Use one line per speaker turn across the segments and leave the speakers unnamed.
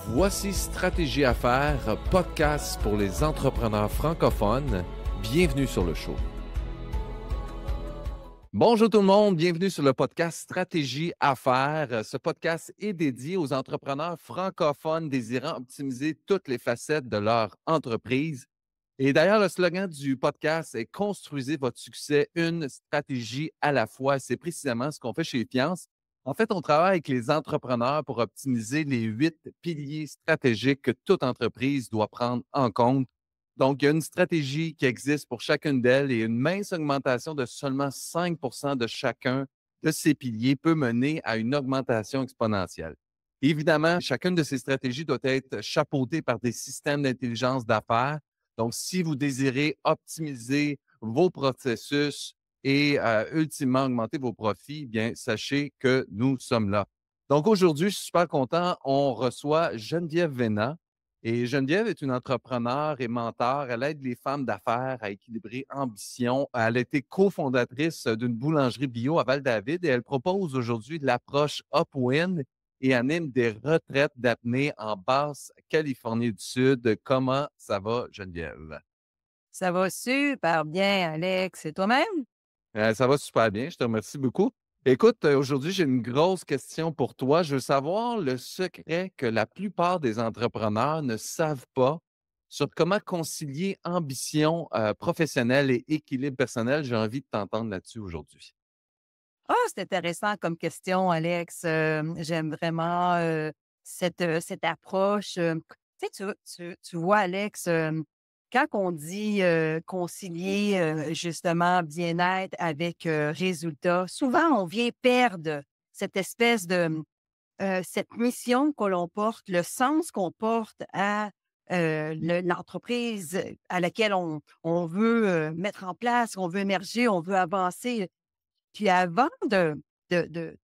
Voici Stratégie Affaires, podcast pour les entrepreneurs francophones. Bienvenue sur le show. Bonjour tout le monde, bienvenue sur le podcast Stratégie Affaires. Ce podcast est dédié aux entrepreneurs francophones désirant optimiser toutes les facettes de leur entreprise. Et d'ailleurs, le slogan du podcast est « Construisez votre succès, une stratégie à la fois ». C'est précisément ce qu'on fait chez Fiance. En fait, on travaille avec les entrepreneurs pour optimiser les 8 piliers stratégiques que toute entreprise doit prendre en compte. Donc, il y a une stratégie qui existe pour chacune d'elles et une mince augmentation de seulement 5 de chacun de ces piliers peut mener à une augmentation exponentielle. Évidemment, chacune de ces stratégies doit être chapeautée par des systèmes d'intelligence d'affaires. Donc, si vous désirez optimiser vos processus et ultimement augmenter vos profits, bien, sachez que nous sommes là. Donc, aujourd'hui, je suis super content. On reçoit Geneviève Vénat. Et Geneviève est une entrepreneure et mentor. Elle aide les femmes d'affaires à équilibrer ambition. Elle a été cofondatrice d'une boulangerie bio à Val-David et elle propose aujourd'hui l'approche Upwind et anime des retraites d'apnée en Basse-Californie du Sud. Comment ça va, Geneviève?
Ça va super bien, Alex. Et toi-même?
Ça va super bien, je te remercie beaucoup. Écoute, aujourd'hui, j'ai une grosse question pour toi. Je veux savoir le secret que la plupart des entrepreneurs ne savent pas sur comment concilier ambition professionnelle et équilibre personnel. J'ai envie de t'entendre là-dessus aujourd'hui.
Ah, c'est intéressant comme question, Alex. J'aime vraiment cette approche. Tu sais, tu vois, Alex, quand on dit concilier justement bien-être avec résultat, souvent on vient perdre cette espèce de cette mission que l'on porte, le sens qu'on porte à l'entreprise à laquelle on veut mettre en place, on veut émerger, on veut avancer. Puis avant de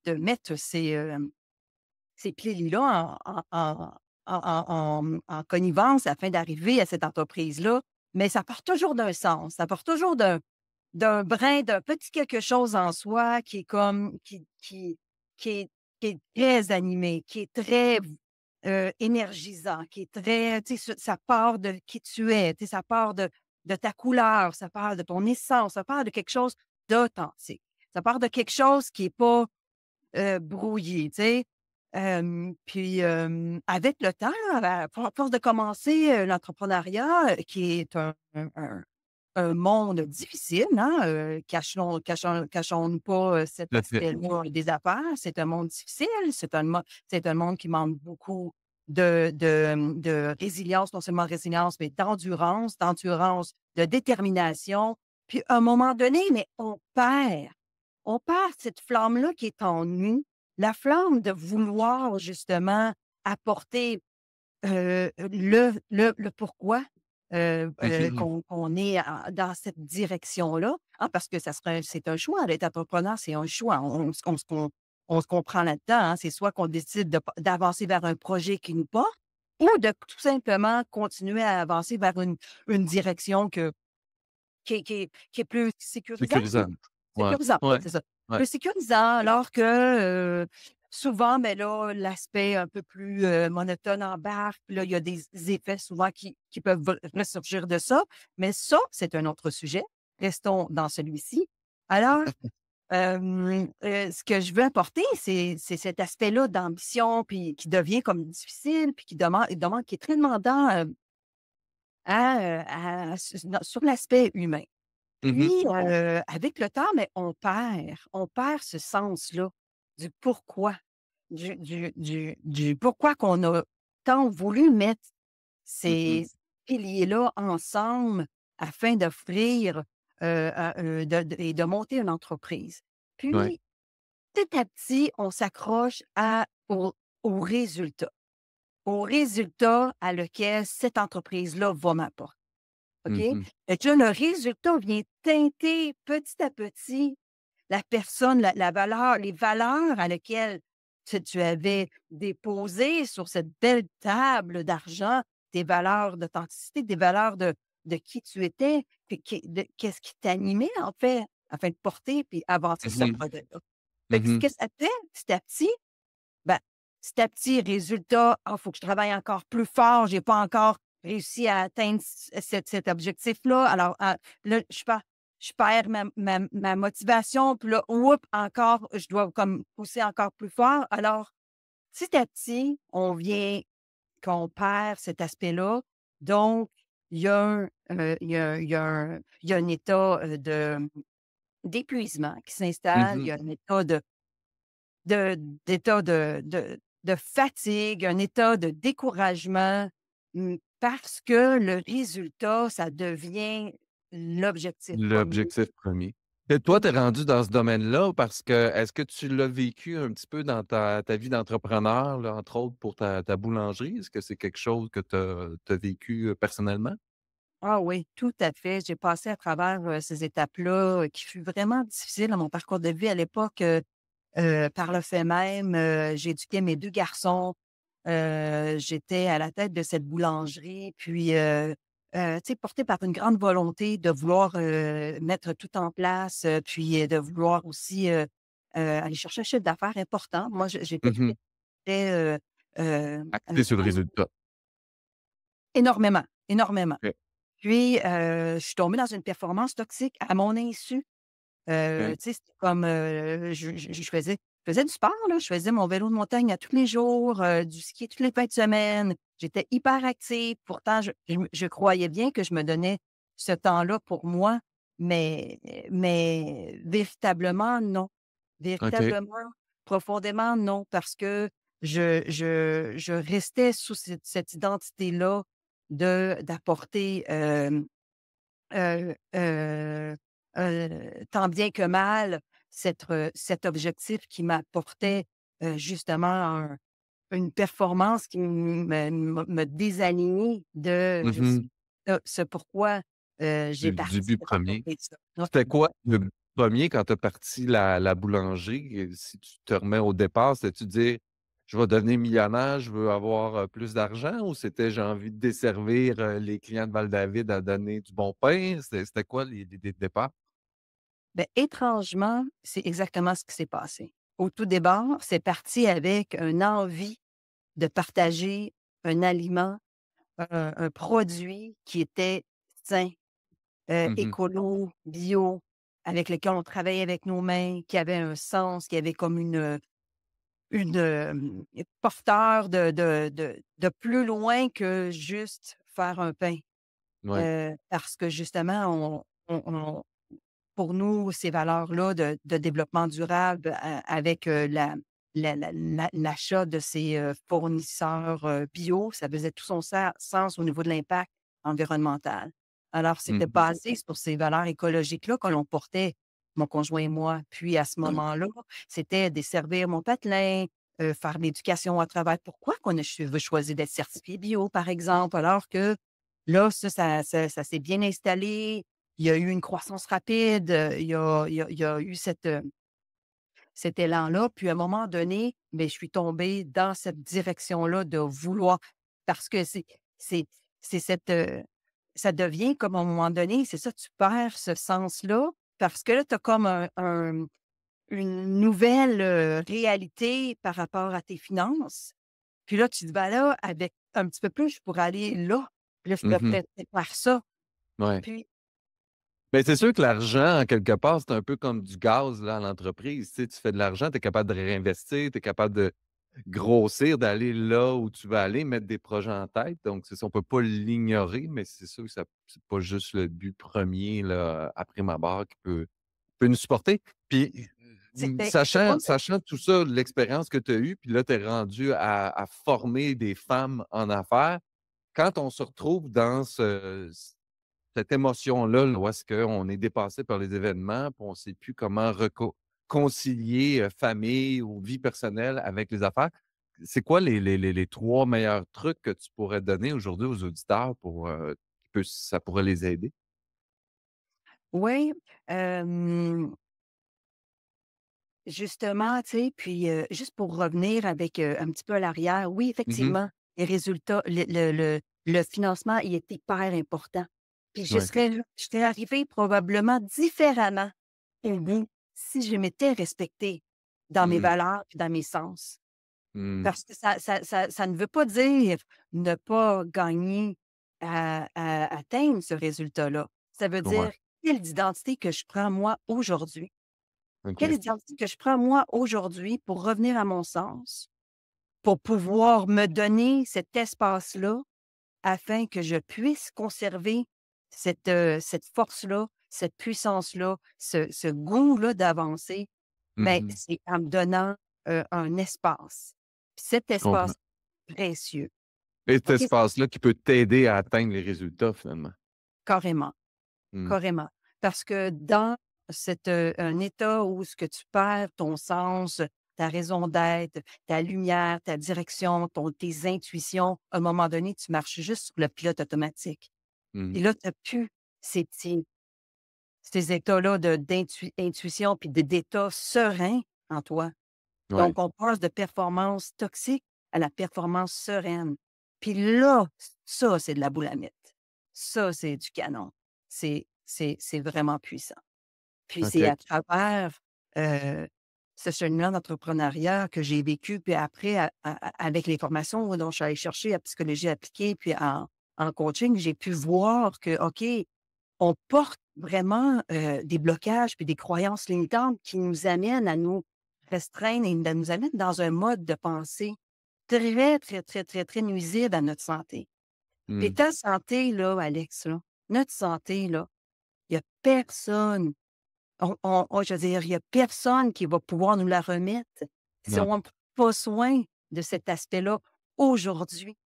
mettre ces piliers-là en connivence afin d'arriver à cette entreprise-là, mais ça part toujours d'un sens, ça part toujours d'un brin, d'un petit quelque chose en soi qui est comme qui est qui est très animé, qui est très, énergisant, qui est très tu sais, ça part de qui tu es, tu sais, ça part de ta couleur, ça part de ton essence, ça part de quelque chose d'authentique. Ça part de quelque chose qui est pas, brouillé, tu sais? Puis, avec le temps, à force de commencer, l'entrepreneuriat, qui est un monde difficile, hein, cachons pas, cet
Tout à fait.
aspect-là des affaires. C'est un monde difficile, c'est un monde qui demande beaucoup de résilience, non seulement résilience, mais d'endurance, de détermination. Puis à un moment donné, mais on perd cette flamme-là qui est en nous, la flamme de vouloir justement apporter, le pourquoi,
Mhm.
qu'on est dans cette direction-là, hein, parce que c'est un choix, d'être entrepreneur, c'est un choix. On se comprend là-dedans, hein. C'est soit qu'on décide d'avancer vers un projet qui nous porte ou de tout simplement continuer à avancer vers une direction qui est plus sécurisante.
Sécurisant. Ouais.
Sécurisant,
Ouais.
c'est ça.
Ouais.
Plus sécurisant, alors que, souvent, mais là, l'aspect un peu plus, monotone embarque, puis là, il y a des effets souvent qui peuvent ressurgir de ça, mais ça, c'est un autre sujet. Restons dans celui-ci. Alors, ce que je veux apporter, c'est cet aspect-là d'ambition, puis qui devient comme difficile, puis qui est très demandant, sur l'aspect humain.
Mhm.
Puis, avec le temps, mais on perd ce sens-là du pourquoi, du pourquoi qu'on a tant voulu mettre
Mhm.
ces piliers-là ensemble afin d'offrir, et de monter une entreprise.
Ouais.
Puis, petit à petit, on s'accroche au résultat, au résultat à lequel cette entreprise-là va m'apporter. OK?
Mhm.
Et que là, le résultat vient teinter petit à petit la personne, la valeur, les valeurs à lesquelles tu avais déposé sur cette belle table d'argent, tes valeurs d'authenticité, des valeurs de qui tu étais, puis qu'est-ce qui t'animait, en fait, afin de porter puis avancer ce
Mhm.
projet-là. Fait que ce
Mhm.
que ça fait, petit à petit, ben, petit à petit, résultat, il faut que je travaille encore plus fort, j'ai pas encore réussi à atteindre cet objectif-là. Alors, là, je perds ma motivation, puis là, encore, je dois comme pousser encore plus fort. Alors, petit à petit, qu'on perd cet aspect-là. Donc, il y a un état, d'épuisement qui s'installe, il y
Mmh.
a un état de d'état de fatigue, un état de découragement, parce que le résultat, ça devient l'objectif premier.
L'objectif premier. Et toi, tu es rendu dans ce domaine-là parce que est-ce que tu l'as vécu un petit peu dans ta vie d'entrepreneur, là, entre autres pour ta boulangerie? Est-ce que c'est quelque chose que tu as vécu, personnellement?
Ah oui, tout à fait. J'ai passé à travers, ces étapes-là, qui fut vraiment difficile dans mon parcours de vie à l'époque, par le fait même, j'éduquais mes 2 garçons, j'étais à la tête de cette boulangerie, puis, tu sais, portée par une grande volonté de vouloir, mettre tout en place, puis, de vouloir aussi, aller chercher un chiffre d'affaires important. Moi, j'étais
Mmh.
très,
Axé sur le résultat.
énormément, énormément.
OK,
Puis, je suis tombée dans une performance toxique à mon insu.
OK.
Tu sais, c'était comme, je faisais du sport, là. Je faisais mon vélo de montagne à tous les jours, du ski toutes les fins de semaine. J'étais hyper active. Pourtant, je croyais bien que je me donnais ce temps-là pour moi, mais véritablement, non.
OK.
Véritablement, profondément, non, parce que je restais sous cette identité-là d'apporter, Heu tant bien que mal, cet objectif qui m'apportait, justement une performance qui me désalignait de
Mmh.
ce pourquoi, j'ai
Du
parti
but
cette
premier.
entreprise-là.
C'était
Ouais.
quoi le but premier quand tu as parti la boulangerie? Si tu te remets au départ, c'était-tu dire: «Je vais devenir millionnaire, je veux avoir, plus d'argent» ou c'était: «J'ai envie de desservir, les clients de Val-David à donner du bon pain»? C'était quoi l'idée de départ?
Beh, étrangement, c'est exactement ce qui s'est passé. Au tout départ, c'est parti avec une envie de partager un aliment, un produit qui était sain.
Mmh mh.
Écolo, bio, avec lequel on travaillait avec nos mains, qui avait un sens, qui avait comme porteur de plus loin que juste faire un pain.
Ouais.
Parce que justement, pour nous, ces valeurs-là de développement durable avec, l'achat de ces, fournisseurs, bio, ça faisait tout son sens au niveau de l'impact environnemental. Alors,
Mmh
c'était
mh.
basé sur ces valeurs écologiques-là que l'on portait, mon conjoint et moi. Puis à ce moment-là, c'était desservir mon patelin, faire de l'éducation à travers pourquoi qu'on a choisi d'être certifié bio, par exemple, alors que là, ça s'est bien installé. Il y a eu une croissance rapide, il y a eu cet élan-là. Puis à un moment donné, beh, je suis tombée dans cette direction-là de vouloir parce que c'est c'est cette, ça devient comme à un moment donné, c'est ça, tu perds ce sens-là parce que là, tu as comme une nouvelle, réalité par rapport à tes finances. Puis là, tu te dis: «Ben là, avec un petit peu plus, je pourrais aller là. Puis là, je pourrais
Mmh.
peut-être faire ça».
Ouais.
Puis
Mais c'est sûr que l'argent, en quelque part, c'est un peu comme du gaz, là, à l'entreprise. Tu sais, tu fais de l'argent, tu es capable de réinvestir, tu es capable de grossir, d'aller là où tu veux aller, mettre des projets en tête. Donc, c'est ça, on peut pas l'ignorer, mais c'est sûr que ça c'est pas juste le but premier là, à prime abord qui peut nous supporter. Puis,
c'est pas
sachant tout ça, l'expérience que tu as eue, puis là, tu es rendu à former des femmes en affaires. Quand on se retrouve dans cette émotion-là, là, où est-ce qu'on est dépassé par les événements, puis on ne sait plus comment concilier, famille ou vie personnelle avec les affaires. C'est quoi les 3 meilleurs trucs que tu pourrais donner aujourd'hui aux auditeurs pour, que ça pourrait les aider?
Oui, justement, tu sais, puis, juste pour revenir avec, un petit peu à l'arrière, oui,
Mmh.
effectivement, les résultats, le financement, il est hyper important. Puis
Ouais.
je serais arrivée probablement différemment au bout si je m'étais respectée dans mes
Mmh.
valeurs puis dans mes sens.
Mmh.
Parce que ça ne veut pas dire ne pas gagner à atteindre ce résultat-là. Ça veut
Ouais,
dire quelle identité que je prends moi aujourd'hui. Quelle
OK.
identité que je prends moi aujourd'hui pour revenir à mon sens, pour pouvoir me donner cet espace-là afin que je puisse conserver cette force-là, cette puissance-là, ce goût-là d'avancer, mais
Mmh.
c'est en me donnant, un espace. Puis cet
Je comprends.
espace précieux,
Et cet
OK?
espace-là qui peut t'aider à atteindre les résultats, finalement.
Carrément,
Mmh.
carrément. Parce que dans un état où ce que tu perds ton sens, ta raison d'être, ta lumière, ta direction, tes intuitions, à un moment donné, tu marches juste sur le pilote automatique.
Mmh.
Et là, tu as plus ces ces états-là d'intuition puis d'état serein en toi.
Ouais,
Donc, on passe de performance toxique à la performance sereine. Puis là, ça, c'est de la boule à mettre. Ça, c'est du canon. C'est vraiment puissant. Puis c'est
OK.
à travers, ce cheminement d'entrepreneuriat que j'ai vécu, puis après avec les formations dont je suis allée chercher à psychologie appliquée, puis en coaching, j'ai pu voir que, OK, on porte vraiment, des blocages puis des croyances limitantes qui nous amènent à nous restreindre et nous amènent dans un mode de pensée très, très, très, très, très nuisible à notre santé. Puis
Mmh.
ta santé là, Alex, là, notre santé là, il y a personne, je veux dire, il y a personne qui va pouvoir nous la remettre si
Non,
on ne prend pas soin de cet aspect-là aujourd'hui.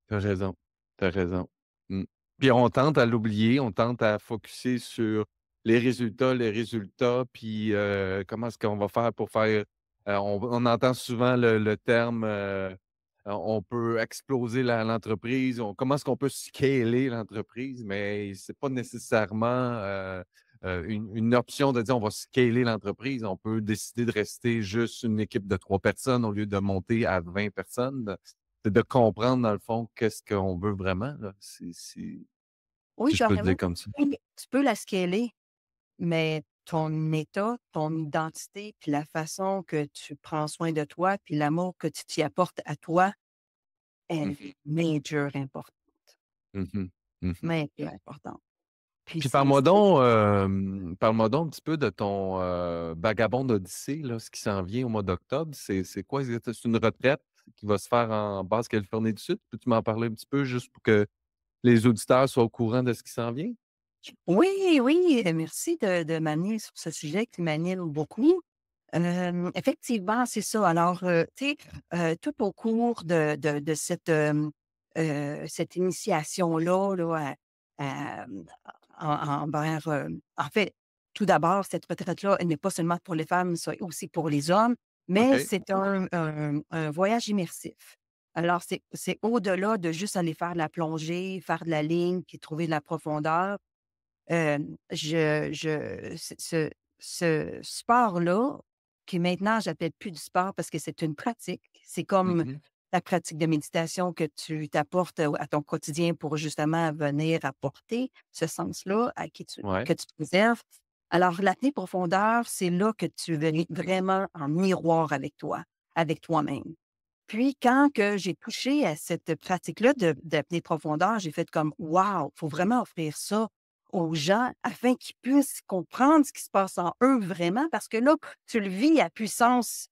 tu raison, tu raison. Mmh. Puis on tente à l'oublier, on tente à focuser sur les résultats, puis, comment est-ce qu'on va faire pour faire on entend souvent le terme, on peut exploser l'entreprise, comment est-ce qu'on peut scaler l'entreprise, mais c'est pas nécessairement, une option de dire: «On va scaler l'entreprise». On peut décider de rester juste une équipe de 3 personnes au lieu de monter à 20 personnes. C'est de comprendre, dans le fond, qu'est-ce qu'on veut vraiment, là,
Oui,
si je peux le dire
carrément.
comme ça.
Oui, tu peux la scaler. Mais ton état, ton identité, puis la façon que tu prends soin de toi, puis l'amour que tu t'y apportes à toi,
Mmh.
est major important,
Mmh mh. Mmh.
major important. Puis
Puis
c'est
parle-moi donc un petit peu de ton, vagabond d'Odyssée, là, ce qui s'en vient au mois d'octobre. C'est quoi exact c'est une retraite qui va se faire en Basse-Californie du Sud? Peux-tu m'en parler un petit peu juste pour que les auditeurs soient au courant de ce qui s'en vient?
oui, oui, merci de m'amener sur ce sujet qui m'anime beaucoup. Effectivement, c'est ça. Alors, tu sais, tout au cours de cette initiation-là, là, à, envers, en fait, tout d'abord, cette retraite-là, elle n'est pas seulement pour les femmes, c'est aussi pour les hommes, mais
OK.
c'est un voyage immersif. Alors, c'est au-delà de juste aller faire de la plongée, faire de la ligne, puis trouver de la profondeur. Ce sport-là, qui maintenant j'appelle plus du sport parce que c'est une pratique, c'est
Mmh
comme
mh.
la pratique de méditation que tu t'apportes, à ton quotidien pour justement venir apporter ce sens-là à qui
Ouais.
que tu préserves. Alors l'apnée profondeur, c'est là que tu es vraiment en miroir avec toi, avec toi-même. Puis quand que j'ai touché à cette pratique-là d'apnée profondeur, j'ai fait comme: «Wow, faut vraiment offrir ça aux gens afin qu'ils puissent comprendre ce qui se passe en eux vraiment». Parce que là, tu le vis à puissance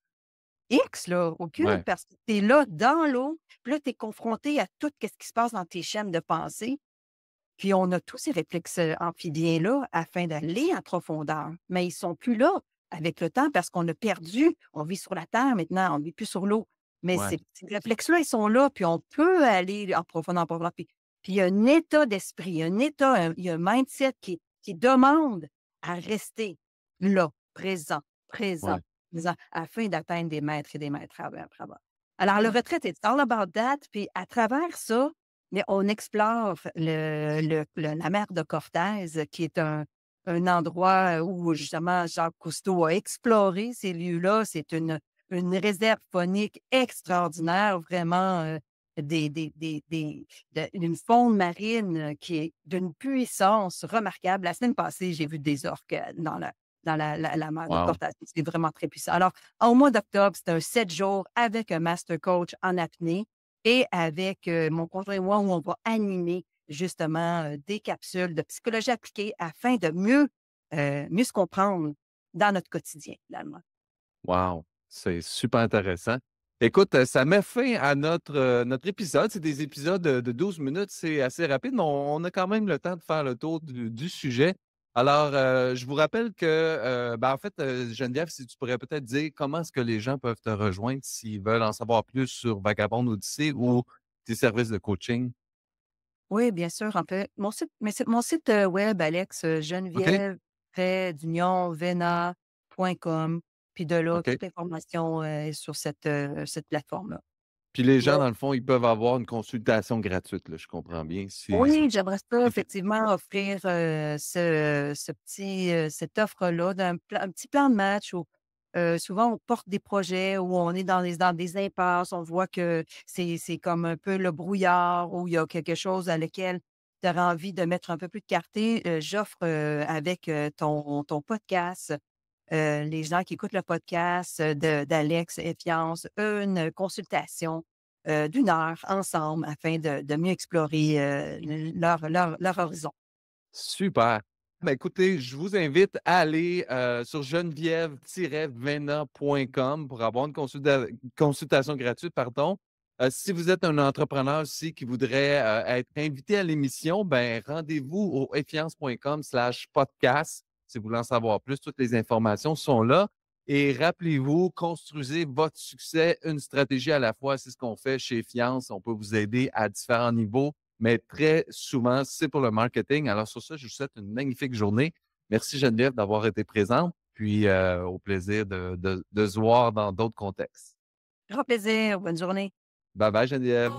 X, là, au cube,
Ouais.
parce que tu es là dans l'eau, puis là, tu es confronté à tout ce qui se passe dans tes chaînes de pensée. Puis on a tous ces réflexes, amphibiens-là afin d'aller en profondeur, mais ils sont plus là avec le temps parce qu'on a perdu, on vit sur la terre maintenant, on ne vit plus sur l'eau. Mais
Ouais.
ces réflexes-là, ils sont là, puis on peut aller en profondeur. Puis il y a un état d'esprit, un état, il y a un mindset qui demande à rester là, présent, présent,
Ouais.
présent, afin d'atteindre des mètres et des mètres Alors, le retraite, it's all about that. Puis à travers ça, mais on explore la mer de Cortez, qui est un endroit où justement Jacques Cousteau a exploré ces lieux-là. C'est une réserve faunique extraordinaire, vraiment, d'une faune marine qui est d'une puissance remarquable. La semaine passée, j'ai vu des orques dans dans la mer de
Wow.
portation. C'est vraiment très puissant. Alors, au mois d'octobre, c'est un 7 jours avec un master coach en apnée et avec, mon conjoint et moi, où on va animer justement, des capsules de psychologie appliquée afin de mieux se comprendre dans notre quotidien, finalement.
Wow, c'est super intéressant. Écoute, ça met fin à notre épisode. C'est des épisodes de 12 minutes, c'est assez rapide, mais on a quand même le temps de faire le tour du sujet. Alors, je vous rappelle que, en fait, Geneviève, si tu pourrais peut-être dire comment est-ce que les gens peuvent te rejoindre s'ils veulent en savoir plus sur Vagabond Odyssée ou tes services de coaching?
Oui, bien sûr, en fait, mon site, web, Alex,
OK,
geneviève-vena.com, puis de là,
OK.
toute l'information, est sur cette plateforme-là.
Puis les gens,
Ouais.
dans le fond, ils peuvent avoir une consultation gratuite, là, je comprends bien.
Oui, j'aimerais ça
OK,
effectivement offrir, cette offre-là un petit plan de match où, souvent on porte des projets, où on est dans des impasses, on voit que c'est comme un peu le brouillard, où il y a quelque chose à lequel tu aurais envie de mettre un peu plus de clarté. J'offre, avec, ton podcast, les gens qui écoutent le podcast, d'Alex et Fiance, une consultation d'1 heure ensemble afin de mieux explorer, leur horizon.
super. Ben, écoutez, je vous invite à aller, sur geneviève-vena.com pour avoir une consultation gratuite, pardon. Si vous êtes un entrepreneur aussi qui voudrait, être invité à l'émission, ben, rendez-vous au effiance.com/podcast. Si vous voulez en savoir plus, toutes les informations sont là et rappelez-vous, construisez votre succès une stratégie à la fois. C'est ce qu'on fait chez Effiance. On peut vous aider à différents niveaux, mais très souvent, c'est pour le marketing. Alors sur ça, je vous souhaite une magnifique journée. Merci Geneviève d'avoir été présente, puis au plaisir de se voir dans d'autres contextes.
Grand plaisir, bonne journée.
Bye bye Geneviève.